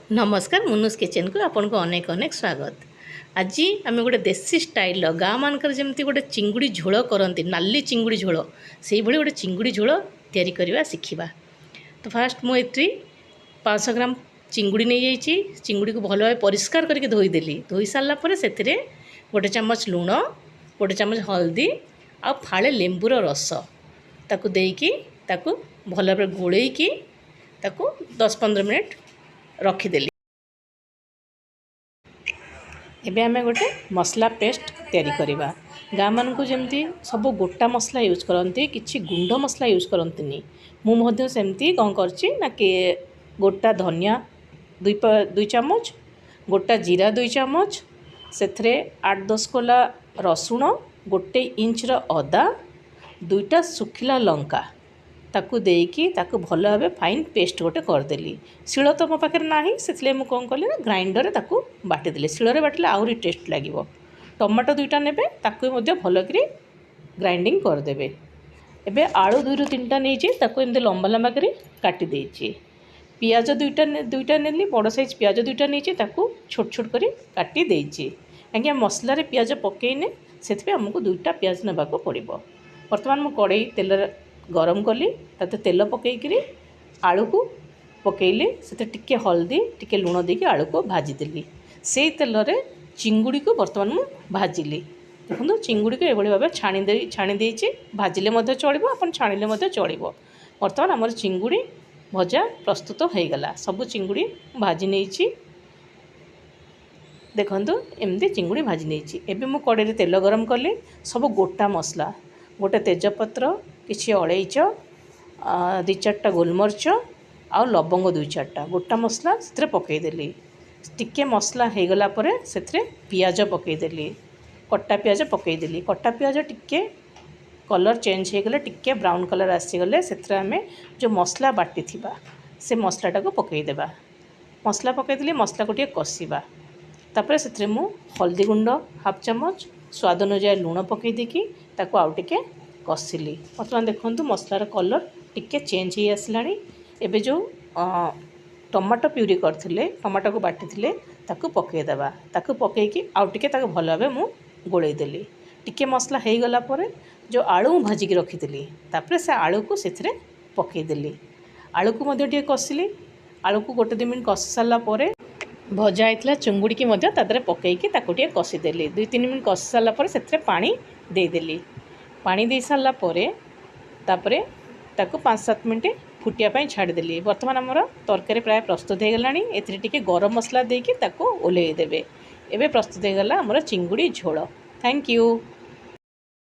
नमस्कार मुनुस किचन को आपन को अनेक अनेक स्वागत। आज आम गोटे देसी स्टाइल गाँ मानकर जमी गोटे चिंगुड़ी झोल करती नाली चिंगुड़ी झोल से भाई गोटे चिंगुड़ी झोल तैयारी करवा शिखा। तो फास्ट मुझे 500 ग्राम चिंगुड़ी नहीं जाइए। चिंगुड़ी को भल भाव परिष्कार करके धोईदेली। धोई सारापर से गोटे चामच लुण, गोटे चामच हल्दी आ फाड़े लेंबूर रस ताकू देकी ताकू भल भाव गोलैकी 10-15 मिनट रखिदेली। एबे आमे गोटे मसला पेस्ट तैयारी करवा। गाँ मानक जमी सब गोटा मसला यूज करती, किसी गुंड मसला यूज करती। मुझे सेमती कौन करना कि गोटा धनिया 2 चामच, गोटा जीरा 2 चामच, से 8-10 कोला रसुण, 1 इंचर अदा, 2टा सुखिला लंका ताकू देकी ताकू भल भाव फाइन पेस्ट गोटे करदेली। शिल तो मो पाखे ना से मुझे कौन कली ना ग्राइंडर ताकू बाटिदेली। शिଳରେ बाटिले आहरी टेस्ट लगे। टमाटो 2टा ने भलक ग्राइंडिंग करदे। एबे आलू 2-3टा नहीं एमती लंबा लंबा कर काटी देछि। पियाज 2टा नेली, बड़ साइज पियाज 2टा नहीं छोट छोट कर काटी देछि। कहीं मसलार पियाज पकईने से आमको 2टा पियाज नाक पड़ो। बर्तमान मु कड़े तेल गरम कली, ताते तेल पकईकरी आलू को पकईली, से टिके हल्दी टिके लुण देकी आलू को भाजीदेली। से तेल रे चिंगुड़ी को बर्तमान मु भाजिली। देखो चिंगुड़ी को एभली भाव छाणी देछि। भाजिले चलिबो, आपन छाणिले चलिबो। बर्तमान आमर चिंगुड़ी भजा प्रस्तुत हो गला। सब चिंगुड़ी भाजी नहीं। देखंतु एमती चिंगुड़ी भाजी नहीं। एबे मु कड़े तेल गरम कली, सब गोटा मसला, गोटे तेजपत्र, किसी अलैच, 2-4टा गोलमरिच आ लवंग 2-4टा, गोटा मसला से पकईदेली। टिके मसला हो गला परे से पियाज पकईदेली, कटा पियाज पकईदेली। कटा पियाज टिके कलर चेंज हो गले, टिके ब्राउन कलर आसीगले से आम जो मसला बाटी थिबा से मसलाटा को पकईदेबा। मसला पकईदेली, मसला को टिके कषिबा। तापर से मु हल्दी गुंड 1/2 चामच, स्वाद अनुसार लुण पकई देकी ताको आउ टिके कषिली। बर्तमान देखंतु मसलार कलर टिके चेंज हो आसलानी। एबे जो टमाटो प्यूरी करथिले, टमाटो को बाटिथिले ताको पकईदेबा। ताको पकईकी आउ टिके ताको भल भाव मु गोलई देली। टिके मसला हो गला परे जो आलू भाजिकी रखिथिली तापर से आलू को से पकईदेली। आलू को मध्य टिके कषिली। आलू को 1-2 मिनट कषि सारा परे भजा होता चिंगुड़ी की पकईकी टिके कषिदेली। 2-3 मिनट कषि सारापर से पानी देदेली। पानी दे सारा तापरे ताको 5-7 मिनट फुटिया छाड़देली। बर्तमान आमर तरकारी प्राय प्रस्तुत हो गलानी। एथिरे टिके गरम मसला देकी ताको ओल्हेई देबे। एबे प्रस्तुत हो गला आमर चिंगुड़ी झोल। Thank you.